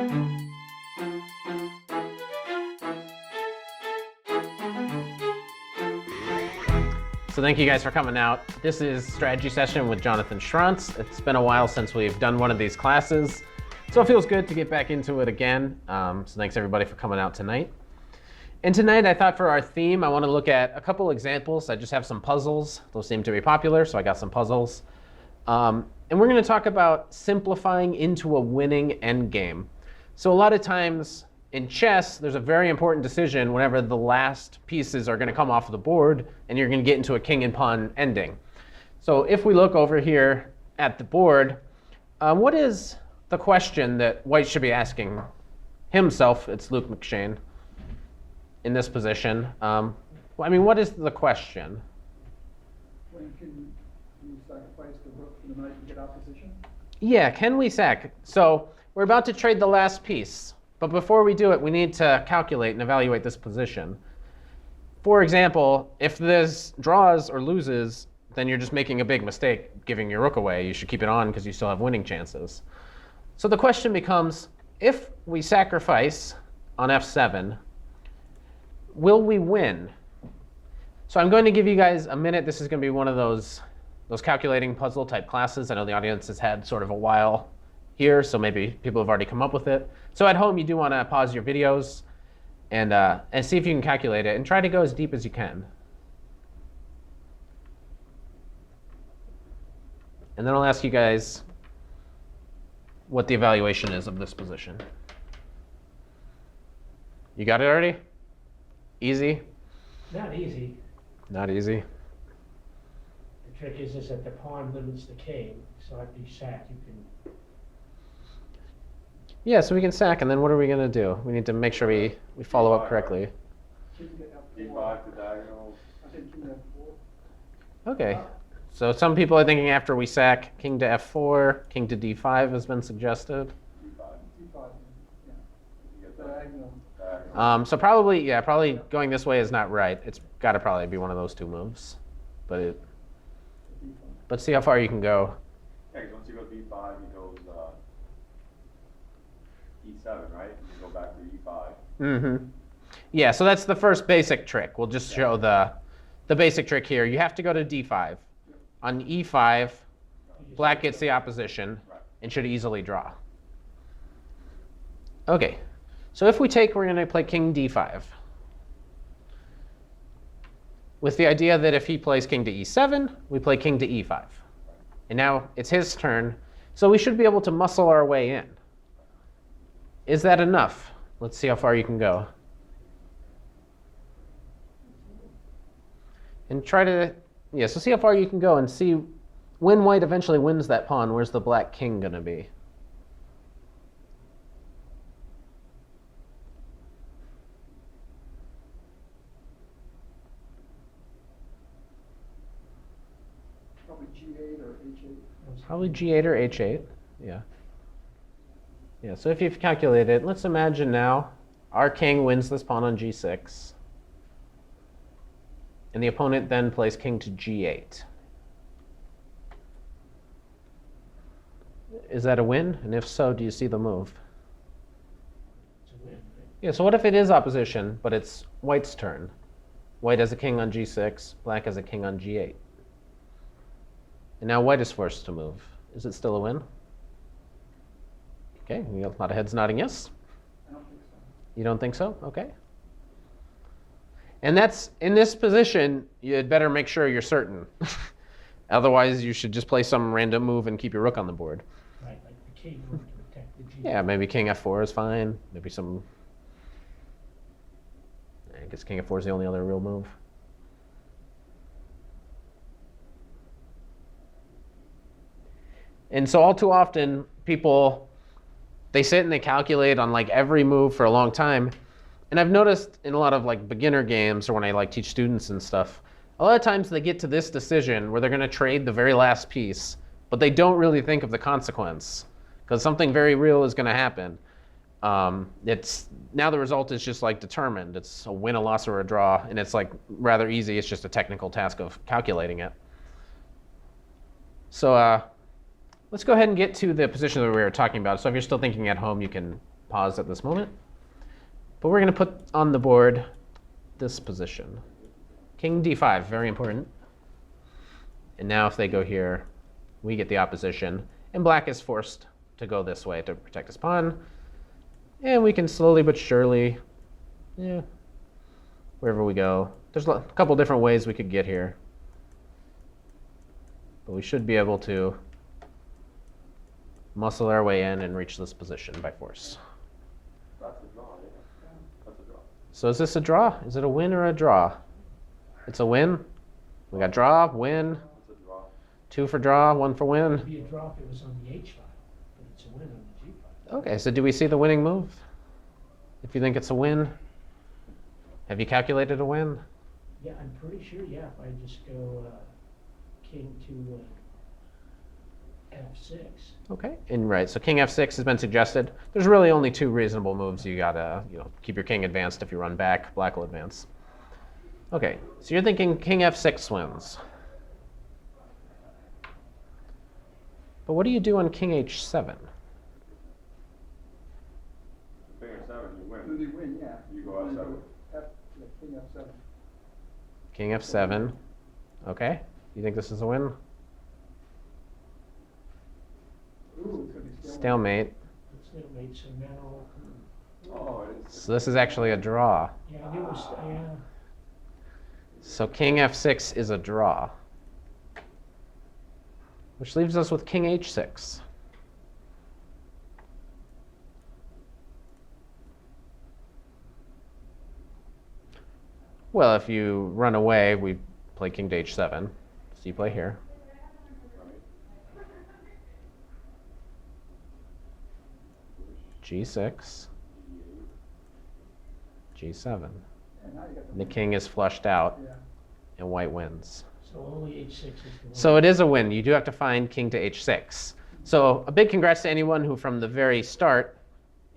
So thank you guys for coming out. This is Strategy Session with Jonathan Schrantz. It's been a while since we've done one of these classes, so it feels good to get back into it again. So thanks everybody for coming out tonight. And tonight I thought for our theme, I want to look at a couple examples. I just have some puzzles. Those seem to be popular, so I got some puzzles. And we're going to talk about simplifying into a winning endgame. So a lot of times in chess, there's a very important decision whenever the last pieces are going to come off the board and you're going to get into a king and pawn ending. So if we look over here at the board, what is the question that White should be asking himself? It's Luke McShane in this position. I mean, what is the question? When can you sacrifice the rook for the knight and get out position? Yeah, can we sack? So we're about to trade the last piece. But before we do it, we need to calculate and evaluate this position. For example, if this draws or loses, then you're just making a big mistake giving your rook away. You should keep it on because you still have winning chances. So the question becomes, if we sacrifice on f7, will we win? So I'm going to give you guys a minute. This is going to be one of those calculating puzzle type classes. I know the audience has had sort of a while here, so maybe people have already come up with it. So at home, you do want to pause your videos and see if you can calculate it, and try to go as deep as you can. And then I'll ask you guys what the evaluation is of this position. You got it already? Easy? Not easy. Not easy. The trick is that the pawn limits the king, so after you sack, you can. Yeah, so we can sack, and then what are we going to do? We need to make sure we follow up correctly. D5 to diagonal. I think king f4. OK. So some people are thinking after we sack, king to f4, king to d5 has been suggested. D5, yeah. Diagonal. So probably going this way is not right. It's got to probably be one of those two moves. But see how far you can go. Yeah, because once you go D5, he goes E7, right? And you go back to E5. Mm-hmm. Yeah, so that's the first basic trick. We'll just show the basic trick here. You have to go to d5. On e5, black gets the opposition and should easily draw. OK, so if we take, we're going to play king d5. With the idea that if he plays king to e7, we play king to e5. And now it's his turn, so we should be able to muscle our way in. Is that enough? Let's see how far you can go. And try to, so see how far you can go and see when white eventually wins that pawn, where's the black king going to be? Probably G8 or H8. Probably G8 or H8, yeah. Yeah, so if you've calculated, let's imagine now our king wins this pawn on G6. And the opponent then plays king to G8. Is that a win? And if so, do you see the move? It's a win, right? Yeah, so what if it is opposition, but it's white's turn? White has a king on G6, black has a king on G8. And now white is forced to move. Is it still a win? OK, we got a lot of heads nodding yes. I don't think so. You don't think so? OK. And that's, in this position, you'd better make sure you're certain. Otherwise, you should just play some random move and keep your rook on the board. Right, like the king move to protect the G. Yeah, maybe king f4 is fine. Maybe some, I guess king f4 is the only other real move. And so all too often, people, they sit and they calculate on like every move for a long time. And I've noticed in a lot of like beginner games or when I like teach students and stuff, a lot of times they get to this decision where they're going to trade the very last piece, but they don't really think of the consequence because something very real is going to happen. Now the result is just like determined. It's a win, a loss, or a draw, and it's like rather easy. It's just a technical task of calculating it. So let's go ahead and get to the position that we were talking about. So if you're still thinking at home, you can pause at this moment. But we're going to put on the board this position. King d5, very important. And now if they go here, we get the opposition. And black is forced to go this way to protect his pawn. And we can slowly but surely, wherever we go. There's a couple different ways we could get here. But we should be able to muscle our way in and reach this position by force. That's a draw, yeah. That's a draw. So is this a draw? Is it a win or a draw? It's a win. We got draw, win, That's a draw. 2 for draw, 1 for win. It'd be a draw if it was on the H file, but it's a win on the G file. Okay, so do we see the winning move? If you think it's a win, have you calculated a win? Yeah, I'm pretty sure, yeah, if I just go king to F6. Okay, and right, so king f6 has been suggested. There's really only 2 reasonable moves. You gotta, keep your king advanced. If you run back, black will advance. Okay, so you're thinking king f6 wins. But what do you do on king h7? King F7, you win. Then you win, yeah. You go F7. King F7. King f7. Okay, you think this is a win? Ooh, it's gonna be Stalemate. It's stalemate, so now, Oh, it is. So this is actually a draw. yeah, I knew it was, yeah. So king f6 is a draw. Which leaves us with king h6. Well, if you run away, we play king to h7. So you play here. g6, g7. And now you got And the king is flushed out, Yeah. and white wins. So only H6 is the win. So it is a win. You do have to find king to h6. So a big congrats to anyone who from the very start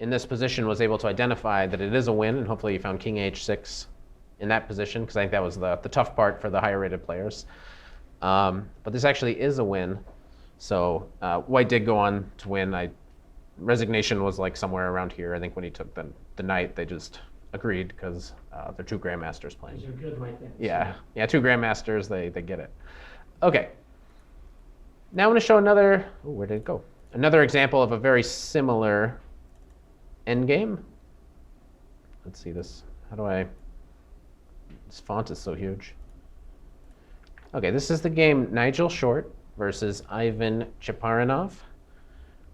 in this position was able to identify that it is a win, and hopefully you found king h6 in that position, because I think that was the tough part for the higher rated players. But this actually is a win. So white did go on to win. Resignation was like somewhere around here. I think when he took the knight, they just agreed because they're 2 grandmasters playing. These are good right then. Yeah, 2 grandmasters, they get it. Okay. Now I'm going to show another, where did it go? Another example of a very similar endgame. Let's see this. This font is so huge. Okay, this is the game Nigel Short versus Ivan Cheparinov.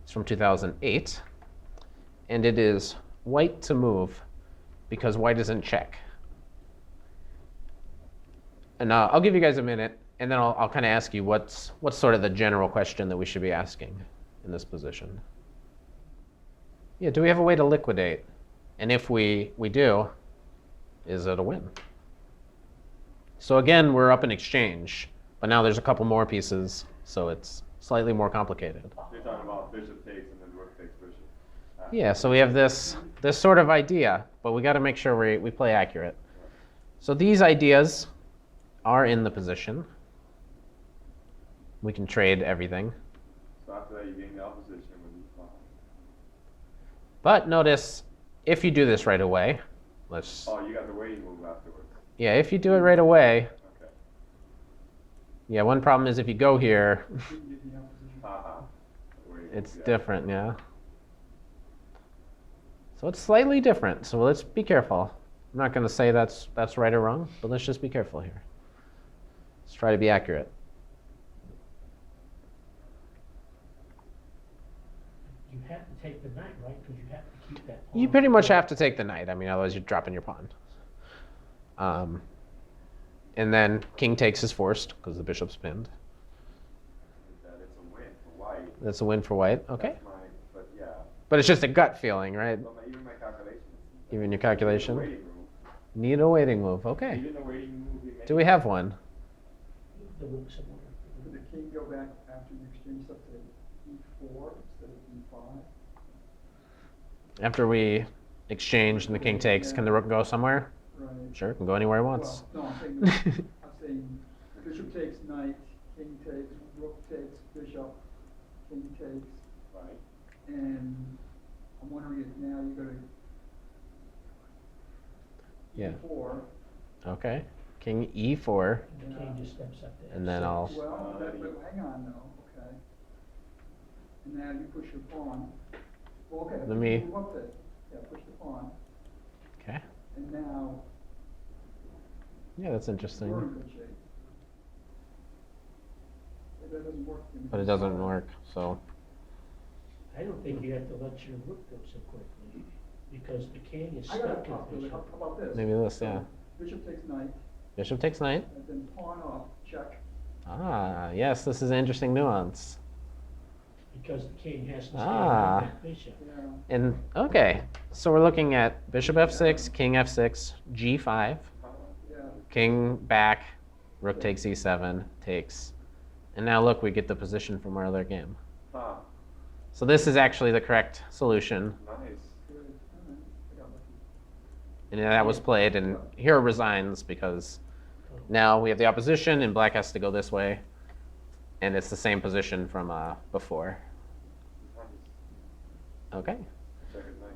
It's from 2008. And it is white to move because white is in check. And I'll give you guys a minute, and then I'll kind of ask you what's sort of the general question that we should be asking in this position. Yeah, do we have a way to liquidate? And if we do, is it a win? So again, we're up in exchange, but now there's a couple more pieces, so it's slightly more complicated. You're talking about bishop takes and then rook takes bishop. Yeah, so we have this sort of idea, but we got to make sure we play accurate. So these ideas are in the position. We can trade everything. So after that, you gain the opposition when you fly. But notice, if you do this right away, Oh, you got the waiting move afterwards. yeah, if you do it right away, Okay. yeah, one problem is if you go here, You can get the opposition. Haha. Waiting move, it's yeah. different, yeah. So it's slightly different, so let's be careful. I'm not going to say that's right or wrong, but let's just be careful here. Let's try to be accurate. You have to take the knight, right? Because you have to keep that pawn. You pretty much have to take the knight. I mean, otherwise you're dropping your pawn. And then king takes is forced because the bishop's pinned. That it's a win for white. That's a win for white. Okay. That's but yeah. But it's just a gut feeling, right? Even my calculations. Even your calculation. Waiting move. Need a waiting move. Okay. Even the waiting move we make. Do we have one? The rook somewhere. Could the king go back after you exchange stuff to E4 instead of E5? After we exchange and the king takes, can the rook go somewhere? Right. Sure, it can go anywhere it wants. Well, no, I'm saying bishop takes knight, king takes, rook takes, bishop, king takes, Right. and I'm wondering if now you're gonna. Yeah. E4, Okay. King E4, And the king just steps up to And then F6. I'll- well, but hang on though, okay. And now you push your pawn. Well, okay. Let me- Move up there. Yeah, push the pawn, okay. and now Yeah, that's you're in interesting. good shape. If that doesn't work. then But it doesn't work, so. I don't think you have to let your rook go so quickly, because the king is I got a stuck in possibility. How bishop. about this? Maybe this, yeah. So Bishop takes knight, Bishop takes knight. and then pawn off, check. Ah, yes, this is an interesting nuance. Because the king has to stay Ah. on that bishop. Yeah. And, okay, so we're looking at bishop f6, king f6, g5, Yeah. king back, rook takes e7, takes. And now look, we get the position from our other game. Huh, So this is actually the correct solution. nice. Good. All right. I got lucky. And that was played, and hero resigns because now we have the opposition, and black has to go this way. And it's the same position from before. Nice. Okay. Check is nice.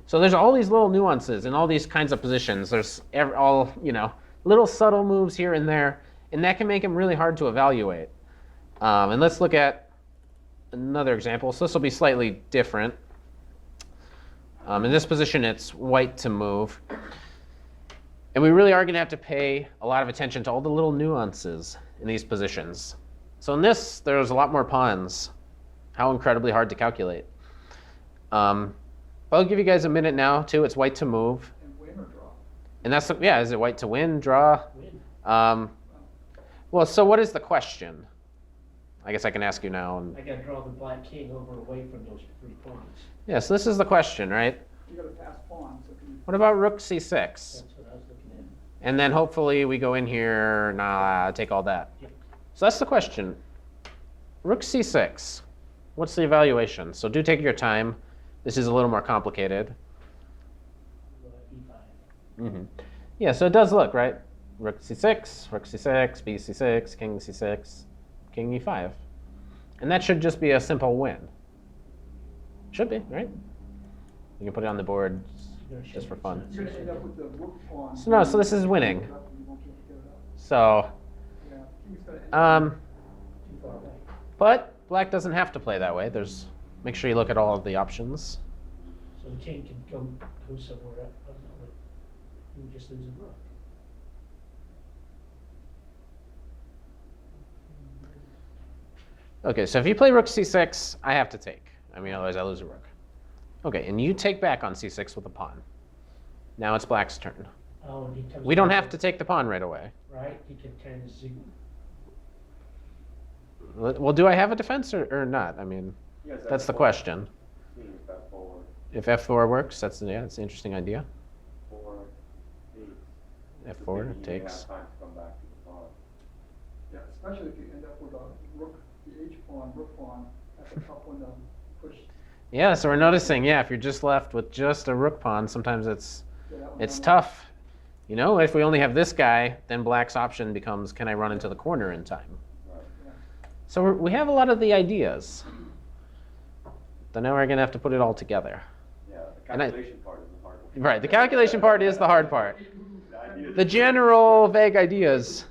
So there's all these little nuances and all these kinds of positions. There's all, little subtle moves here and there, and that can make them really hard to evaluate. And let's look at another example. So this will be slightly different. In this position, it's white to move. And we really are going to have to pay a lot of attention to all the little nuances in these positions. So in this, there's a lot more pawns. How incredibly hard to calculate. I'll give you guys a minute now, too. It's white to move. And win or draw? And that's, is it white to win, draw? Win. Well, so what is the question? I guess I can ask you now. I gotta draw the black king over away from those 3 pawns. Yeah, so this is the question, right? You got a pass pawn, so can you? What about rook c6? That's what I was looking at. And then hopefully we go in here, take all that. Yep. So that's the question. Rook c6. What's the evaluation? So do take your time. This is a little more complicated. E5. Yeah, so it does look, right? Rook c6, b c6, king c6, king e5. And that should just be a simple win. Should be, right? You can put it on the board just for fun. You're gonna end up with the rook pawn. So no, so this is winning. You won't be able to get it out. So, Yeah, king's gonna end up. Too far away. but black doesn't have to play that way. Make sure you look at all of the options. So the king can go somewhere else. Oh, no, wait. You would just lose a rook. Okay, so if you play rook c6, I have to take. Otherwise I lose a rook. Okay, and you take back on c6 with a pawn. Now it's black's turn. Oh, and he comes. We don't back have to take the pawn right away. Right, he can kind of zoom. Well, do I have a defense or not? Yes, That's the F4. question. King is F4. If f4 works, that's an interesting idea. 4, 8. f4 Maybe you takes. have time to come back to the pawn. Yeah, especially if you end up with a rook, the H pawn, rook pawn, that's a tough one to push. Yeah, so we're noticing, if you're just left with just a rook pawn, sometimes it's Get that one it's done. tough. If we only have this guy, then black's option becomes, can I run into the corner in time? Right. Yeah. So we have a lot of the ideas. But now we're going to have to put it all together. Yeah, the And I- calculation part is the hard one. Right, the calculation part is the hard part. The idea is- The general vague ideas,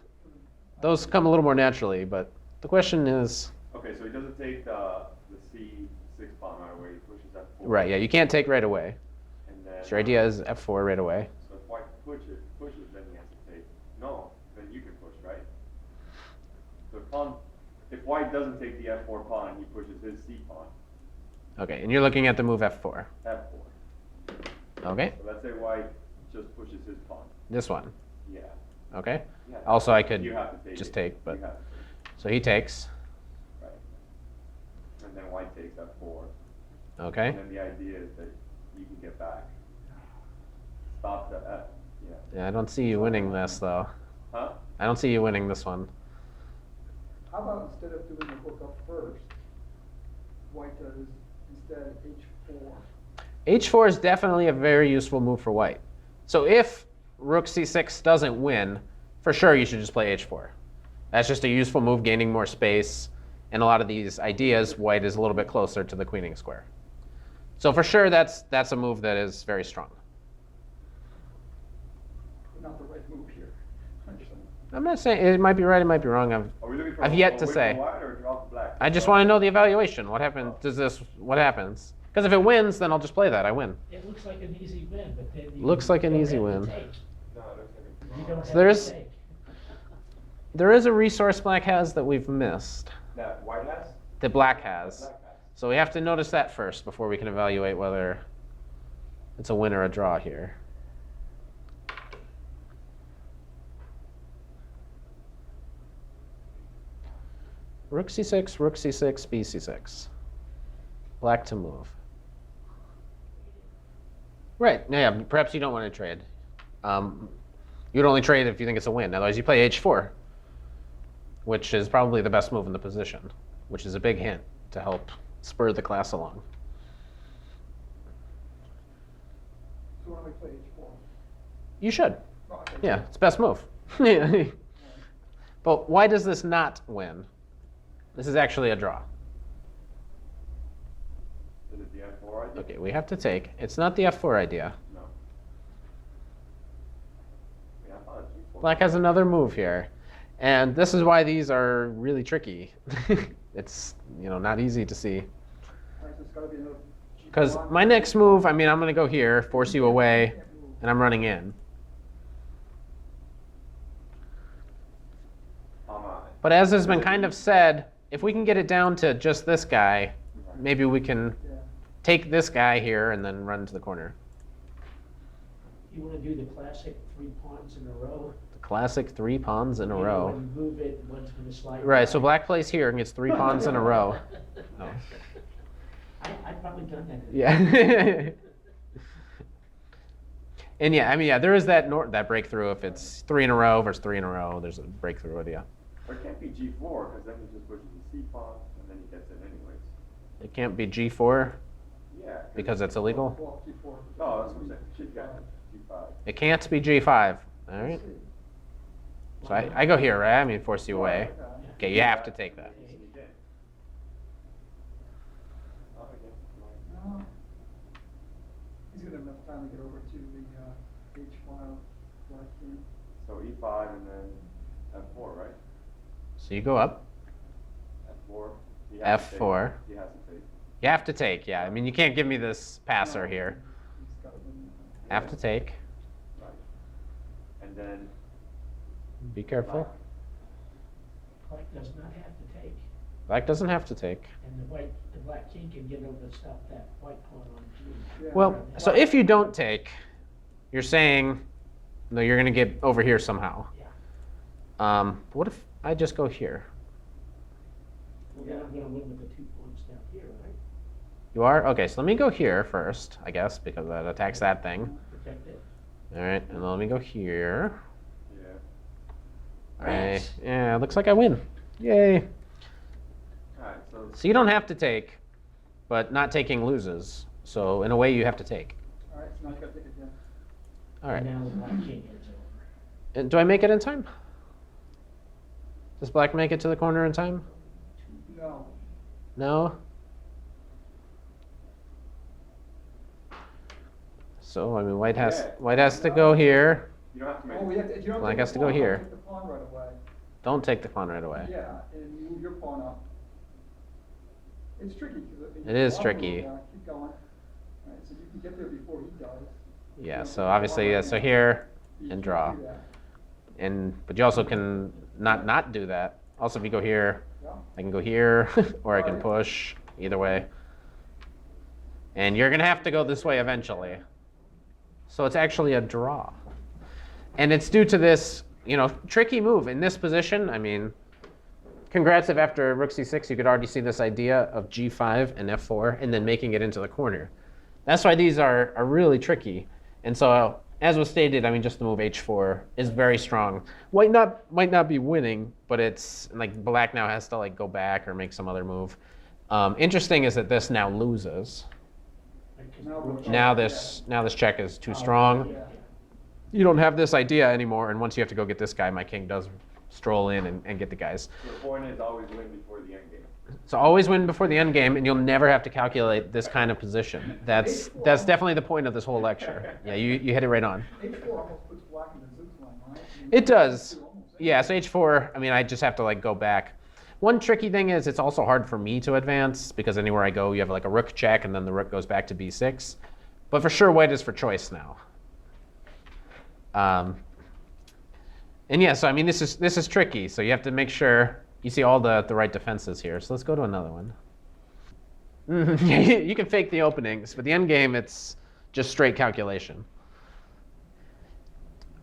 those come a little more naturally, but the question is, Okay, so he doesn't take the C6 pawn right away, he pushes F4. right, you can't take right away. And then, So your idea is f4 right away. So if white pushes, then he has to take. No, then you can push, right? So if white doesn't take the F4 pawn, he pushes his C pawn, Okay, and you're looking at the move f4. F4. Okay, So let's say white just pushes his pawn. this one. Yeah. Okay, Yeah. also I could You have to take just it. take, but You have to take so he takes. it, right. And then white takes F4. Okay, And then the idea is that you can get back. Stop the F. Yeah. yeah, I don't see you winning this though. Huh? I don't see you winning this one. How about instead of doing the rook up first, white does instead H4? H4 is definitely a very useful move for white. So if rook c6 doesn't win, for sure you should just play h4. That's just a useful move, gaining more space. and a lot of these ideas, white is a little bit closer to the queening square. So for sure, that's a move that is very strong. Not the right move here. I'm not saying it might be right, it might be wrong. Are we looking for I've a yet to win say. for white or a draw for black? I just want to know the evaluation. What happens? What happens? Because if it wins, then I'll just play that. I win. It looks like an easy win, but then you. Looks like an don't easy have to win. take. No, it looks like a You draw. don't So have there's- to take. There is a resource black has that we've missed, That white has? that black has. Black has. So we have to notice that first before we can evaluate whether it's a win or a draw here. Rook c6, rook c6, b c6. Black to move. Right, yeah, perhaps you don't want to trade. You'd only trade if you think it's a win. Otherwise, you play h4, which is probably the best move in the position, which is a big hint to help spur the class along. So when we play h4. You should. Oh, okay. Yeah, it's best move. Yeah. But why does this not win? This is actually a draw. Is it the F4 idea? Okay, we have to take. It's not the f4 idea. No. Yeah, I thought it was G4. Black has another move here. And this is why these are really tricky. It's, not easy to see. All right, so it's gotta be another G4 Because on. my next move, I'm going to go here, force you away, Can't move. and I'm running in. But as has been kind of said, if we can get it down to just this guy, maybe we can Yeah. take this guy here and then run to the corner. You want to do the classic 3 pawns in a row? The classic 3 pawns in a You know, row. when you move it, one's going to slide. Right, so black plays here and gets 3 pawns in a row. Oh. I've probably done that. Yeah. And yeah, there is that breakthrough. If it's 3 in a row versus 3 in a row, there's a breakthrough idea. Or it can't be G4, because then he just pushes the C pawn, and then he gets it anyways. It can't be G4 Yeah. because it's illegal. Well, G4. No, that's what I'm saying. She's got G5. It can't be G5. All right. So I go here, right? I mean, force you away. Okay, you have to take that. You did. Oh, again. No. He's gonna have enough time to get over to the H file, black king. So E5 and then F4, right? So you go up. F4. He has to take. F4. He has to take. You have to take, yeah. I mean, you can't give me this passer No, here. He's gotta win. Have to take. Right. And then Be careful. Black does not have to take, Black doesn't have to take. and the black king can get over to stop that white pawn on G. Yeah. Well, so if you don't take, you're saying, no, you're going to get over here somehow. Yeah. What if I just go here? Well, then I'm going to win with the 2 pawns down here, right? You are? Okay, so let me go here first, I guess, because that attacks that thing. Protect it. All right, and then let me go here. yeah. Yeah, it looks like I win. Yay. Alright, so So you don't have to take, but not taking loses. So in a way, you have to take. All right, so now you gotta take it again. All right. And now the black king is over. And do I make it in time? Does black make it to the corner in time? No. No? So, I mean, white has to go here. you don't have to make Oh, we have to, if you don't Black take has the to go pawn, here. take the pawn right away. Don't take the pawn right away. Yeah, and you move your pawn up. It's tricky. 'Cause I mean, It is you tricky. Keep going. All right, so you can get there before he does. Yeah, You so know, obviously, pawn so right here now. You and can't draw. do that. But you also can not do that. Also, if you go here, Yeah. I can go here, or I can push, either way. And you're gonna have to go this way eventually. So it's actually a draw. And it's due to this, tricky move in this position. I mean, congrats if after rook c6 you could already see this idea of g5 and f4 and then making it into the corner. That's why these are really tricky. And so, as was stated, I mean, just the move h4 is very strong. Might not be winning, but it's like black now has to go back or make some other move. Interesting is that this now loses. Right, 'cause Now the we're- rook- Now this check is too strong. Yeah. You don't have this idea anymore, and once you have to go get this guy, my king does stroll in and get the guys. So the point is always win before the end game. So always win before the end game, and you'll never have to calculate this kind of position. That's definitely the point of this whole lecture. Yeah, you hit it right on. H4 almost puts black in the Zeus line, right? I mean, It does. two almost. Yeah, so H4, I mean, I just have to like go back. One tricky thing is it's also hard for me to advance because anywhere I go, you have like a rook check, and then the rook goes back to b6. But for sure, white is for choice now. And yeah, so I mean, this is tricky. So you have to make sure you see all the right defenses here. So let's go to another one. You can fake the openings, but the end game, it's just straight calculation.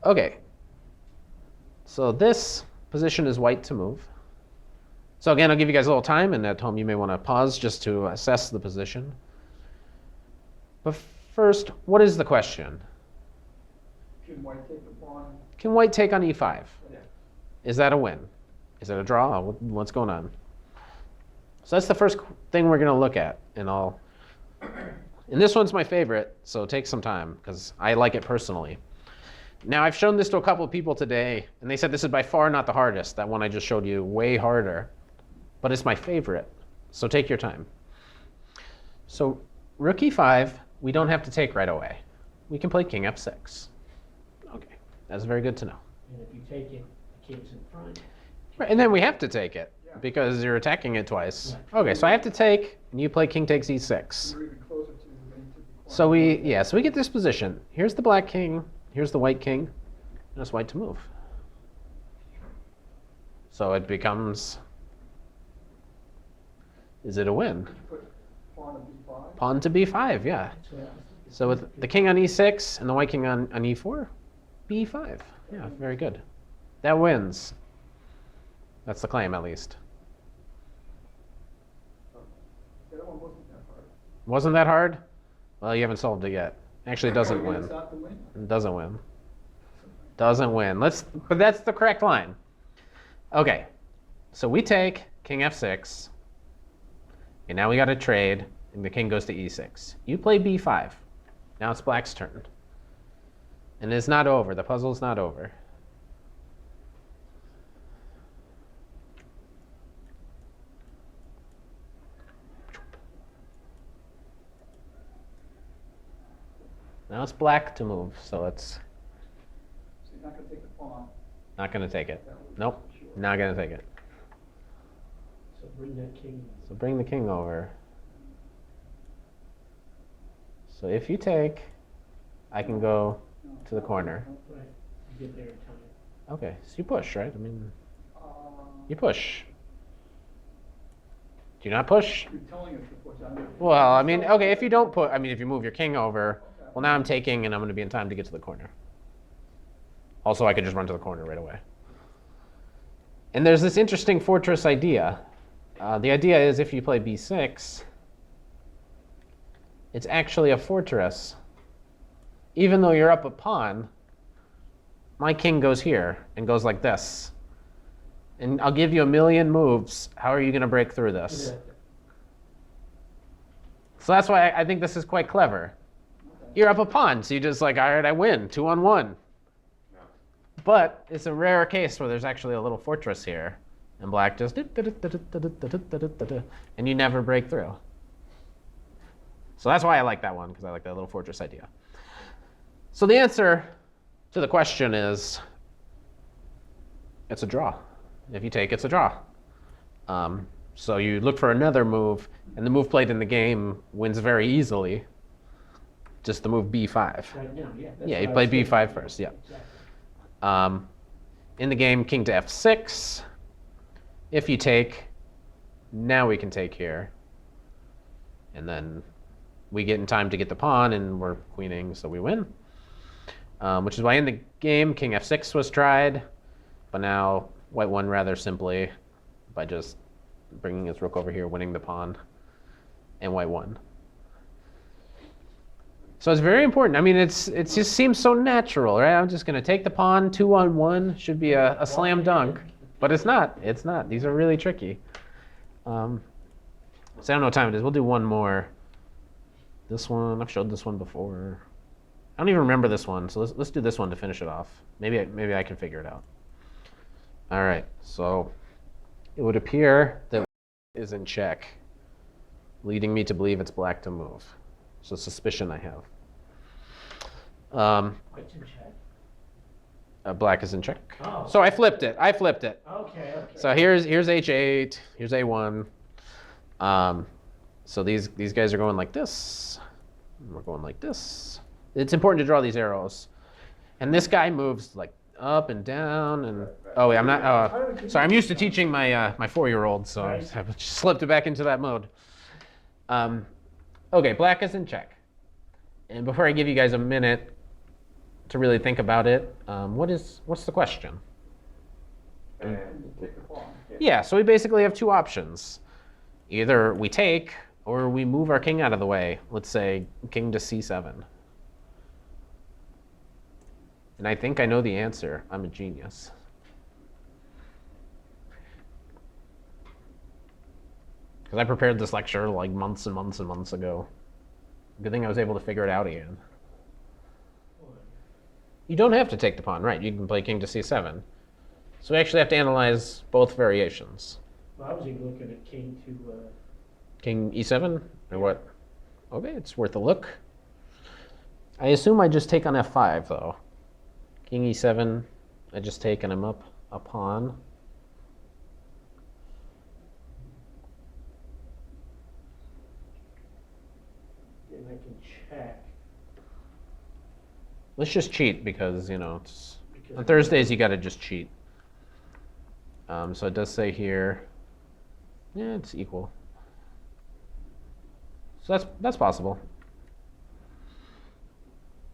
Okay. So this position is white to move. So again, I'll give you guys a little time, and at home you may want to pause just to assess the position. But first, what is the question? Can white take the pawn? Can white take on e5? Yeah. Is that a win? Is it a draw? What's going on? So that's the first thing we're going to look at. And this one's my favorite, so take some time because I like it personally. Now, I've shown this to a couple of people today, and they said this is by far not the hardest. That one I just showed you, way harder. But it's my favorite, so take your time. So rook e5, we don't have to take right away. We can play king f6. Okay, that's very good to know. And if you take it, the king's in front. Right, and then we have to take it because you're attacking it twice. Okay, so I have to take, and you play king takes e6. You're even closer to when you took the pawn. So we get this position. Here's the black king, here's the white king, and it's white to move. So it becomes, is it a win? Put pawn to b5. Pawn to b5, yeah. So with the king on e6 and the white king on e4, b5. Yeah, very good. That wins. That's the claim, at least. That one wasn't that hard. Wasn't that hard? Well, you haven't solved it yet. Actually, it doesn't win. It's not the win. It doesn't win. Doesn't win. But that's the correct line. Okay, so we take king f6, and now we got to trade, and the king goes to e6. You play b5. Now it's black's turn. And it's not over. The puzzle's not over. Now it's black to move, so it's So you're not going to take the pawn. not going to take it. That was Nope, for sure. not going to take it. So bring that king. So bring the king over. So if you take, I can go No, to the corner. Right, you get there in time. Okay, so you push, right? I mean, Um, you push. Do you not push? You're telling us to push. I mean, Well, I mean, okay, if you don't put, I mean, if you move your king over, well, now I'm taking, and I'm going to be in time to get to the corner. Also, I could just run to the corner right away. And there's this interesting fortress idea. The idea is if you play b6, it's actually a fortress. Even though you're up a pawn, my king goes here and goes like this. And I'll give you a million moves. How are you going to break through this? So that's why I think this is quite clever. You're up a pawn, so you just like, all right, I win, 2-on-1. No. But it's a rare case where there's actually a little fortress here, and black just, and you never break through. So that's why I like that one, because I like that little fortress idea. So the answer to the question is, it's a draw. If you take, it's a draw. So you look for another move, and the move played in the game wins very easily. Just the move b5. Right now, yeah. that's Yeah, you what I play was thinking. b5 first, yeah. Exactly. In the game, king to f6. If you take, now we can take here. And then we get in time to get the pawn, and we're queening, so we win. Which is why in the game, king f6 was tried. But now white won rather simply by just bringing his rook over here, winning the pawn, and white won. So it's very important. I mean, it just seems so natural, right? I'm just going to take the pawn, 2-on-1, should be a slam dunk. But it's not. It's not. These are really tricky. So I don't know what time it is. We'll do one more. This one, I've showed this one before. I don't even remember this one, so let's do this one to finish it off. Maybe I can figure it out. All right, so it would appear that is in check, leading me to believe it's black to move. So suspicion I have. White's in check. Black is in check. Oh. So I flipped it. Okay. So here's H8, here's A1. So these guys are going like this. We're going like this. It's important to draw these arrows. And this guy moves like up and down and oh wait, I'm not sorry, I'm used to teaching my my 4-year-old, so I just slipped it back into that mode. Okay, black is in check. And before I give you guys a minute to really think about it, what's the question? And you take the pawn. Yeah, so we basically have two options. Either we take or we move our king out of the way. Let's say king to c7. And I think I know the answer. I'm a genius. Because I prepared this lecture like months and months and months ago. Good thing I was able to figure it out again. You don't have to take the pawn, right? You can play king to c7. So we actually have to analyze both variations. Well, I was even looking at king to, King e7 or what? Okay, it's worth a look. I assume I just take on f5 though. King e7, I just take and I'm up a pawn. and I can check. Let's just cheat because, you know, it's, Because on Thursdays you gotta just cheat. So it does say here, yeah, it's equal. So that's possible.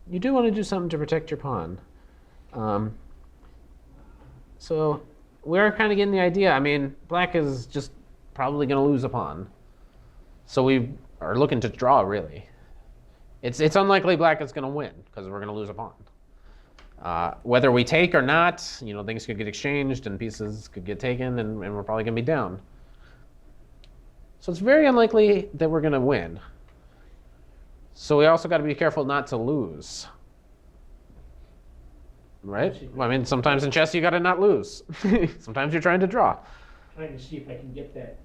You do want to do something to protect your pawn. So we're kind of getting the idea. I mean, black is just probably going to lose a pawn. So we are looking to draw, really. It's unlikely black is going to win because we're going to lose a pawn. Whether we take or not, you know, things could get exchanged and pieces could get taken, and we're probably going to be down. So it's very unlikely that we're going to win. So we also got to be careful not to lose. Right? Well, I mean, sometimes in chess you got to not lose. Sometimes you're trying to draw. Trying to see if I can get that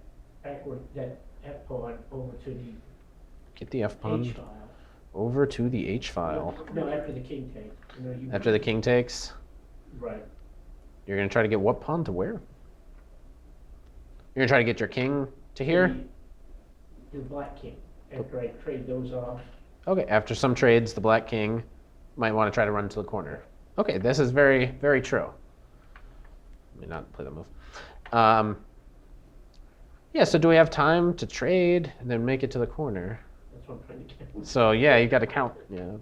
backward, that F pawn over to the Get the F pawn H file. over to the H file. No, after the king take. You know, After the king takes, Right. you're going to try to get what pawn to where? You're going to try to get your king to here? The black king. After I trade those off. Okay, after some trades, the black king might want to try to run to the corner. Okay, this is very, very true. Let me not play that move. Yeah, so do we have time to trade and then make it to the corner? That's what I'm trying to get. So yeah, you got to count. Yeah.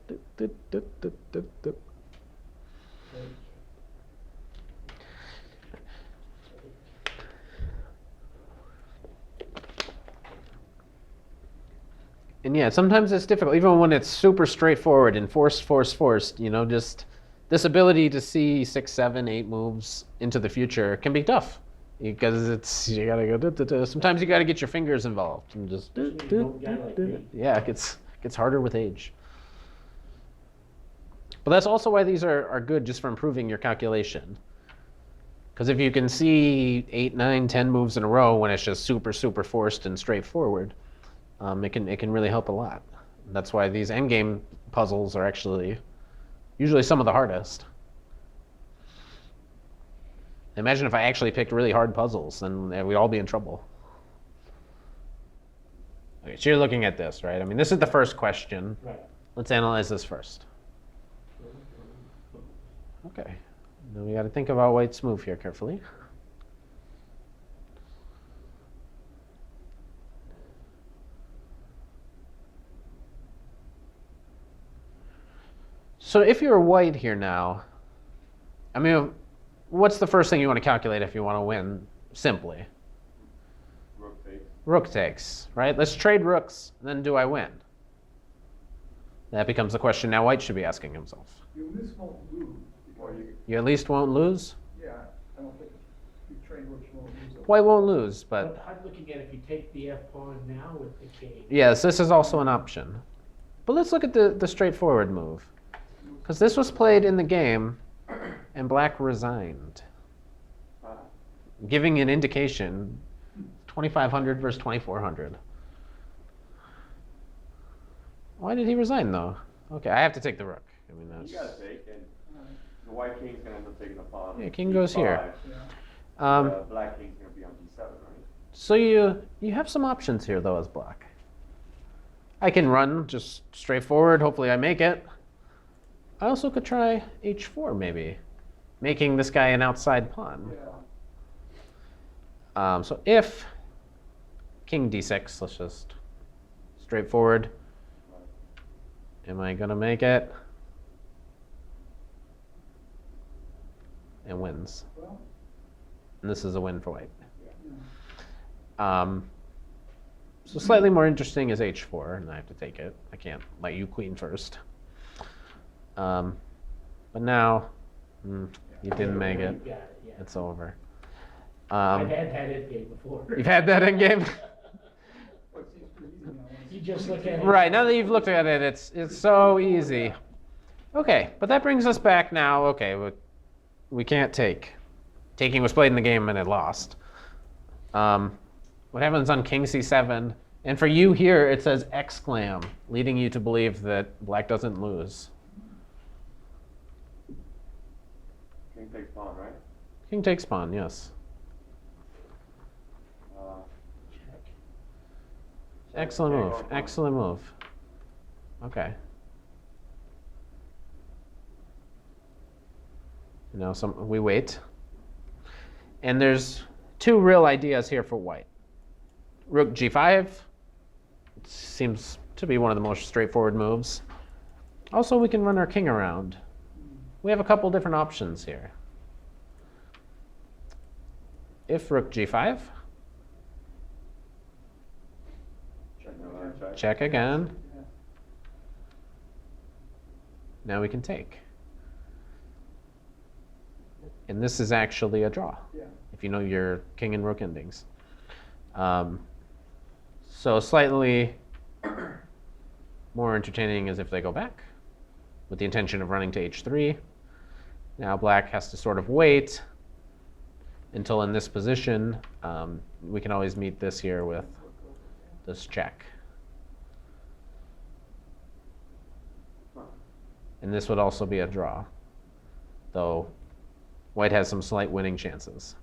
And yeah, sometimes it's difficult, even when it's super straightforward and forced, you know, just this ability to see 6, 7, 8 moves into the future can be tough. Because it's, you gotta go, sometimes you gotta get your fingers involved and just, Especially an old guy like me. yeah, it gets harder with age. But that's also why these are good just for improving your calculation. Because if you can see 8, 9, 10 moves in a row when it's just super forced and straightforward, it can really help a lot. That's why these endgame puzzles are actually usually some of the hardest. Imagine if I actually picked really hard puzzles, then we'd all be in trouble. Okay, so you're looking at this, right? I mean, this is the first question. Right. Let's analyze this first. Okay. Now we got to think about white's move here carefully. So if you're white here now, I mean, what's the first thing you want to calculate if you want to win? Simply. Rook takes. Rook takes, right? Let's trade rooks, then do I win? That becomes the question now white should be asking himself. You at least won't lose. Or Because, you, You at least won't lose? yeah, I don't think if you trade rooks, you won't lose. White won't lose, but But I'm looking at if you take the F pawn now with the king. yes, this is also an option. But let's look at the straightforward move. Because this was played in the game, and black resigned, giving an indication 2,500 versus 2,400. Why did he resign though? Okay, I have to take the rook. I mean that's. You gotta take, and the white king's gonna end up taking the pawn. Yeah, king goes here. Yeah. The black king's gonna be on d7, right? So you have some options here though as black. I can run just straightforward. Hopefully I make it. I also could try h4 maybe, making this guy an outside pawn. Yeah. So if king d6, let's just straightforward. Am I gonna make it? And wins. Well, And this is a win for white. yeah. So slightly more interesting is h4, and I have to take it. I can't let you queen first. But now, you didn't make it. You got it, yeah. It's over. I've had that endgame before. You've had that in game? Well, it seems pretty easy now. You just look at it. Right, now that you've looked at it, it's so easy. Okay, but that brings us back now. Okay, we can't take. Taking was played in the game and it lost. What happens on king c7? And for you here, it says exclam, leading you to believe that black doesn't lose. King takes pawn, right? King takes pawn, yes. Check. Excellent Okay, move, or pawn. excellent move. Okay. We wait. And there's two real ideas here for white. Rook g5 seems to be one of the most straightforward moves. Also, we can run our king around. We have a couple different options here. If rook g5, Check. check again. Yeah. Now we can take. And this is actually a draw, Yeah. if you know your king and rook endings. So slightly more entertaining is if they go back with the intention of running to h3. Now black has to sort of wait until in this position. We can always meet this here with this check. And this would also be a draw, though white has some slight winning chances.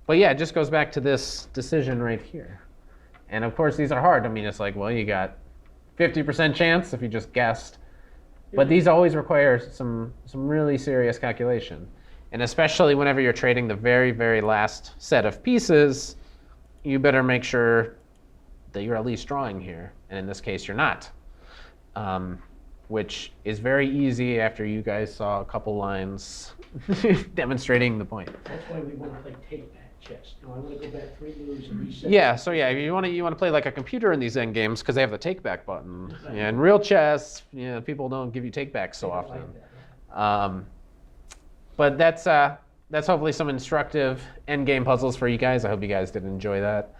But yeah, it just goes back to this decision right here. And of course, these are hard. I mean, it's like, well, you got 50% chance if you just guessed. But these always require some really serious calculation. And especially whenever you're trading the very, very last set of pieces, you better make sure that you're at least drawing here. And in this case, you're not. Which is very easy after you guys saw a couple lines demonstrating the point. That's why we want to play take-back chess. I want to go back 3 moves and reset. Yeah, so yeah, you want to play like a computer in these end games because they have the take back button. Yeah, in real chess, people don't give you take backs so I often. like that. But that's hopefully some instructive end game puzzles for you guys. I hope you guys did enjoy that.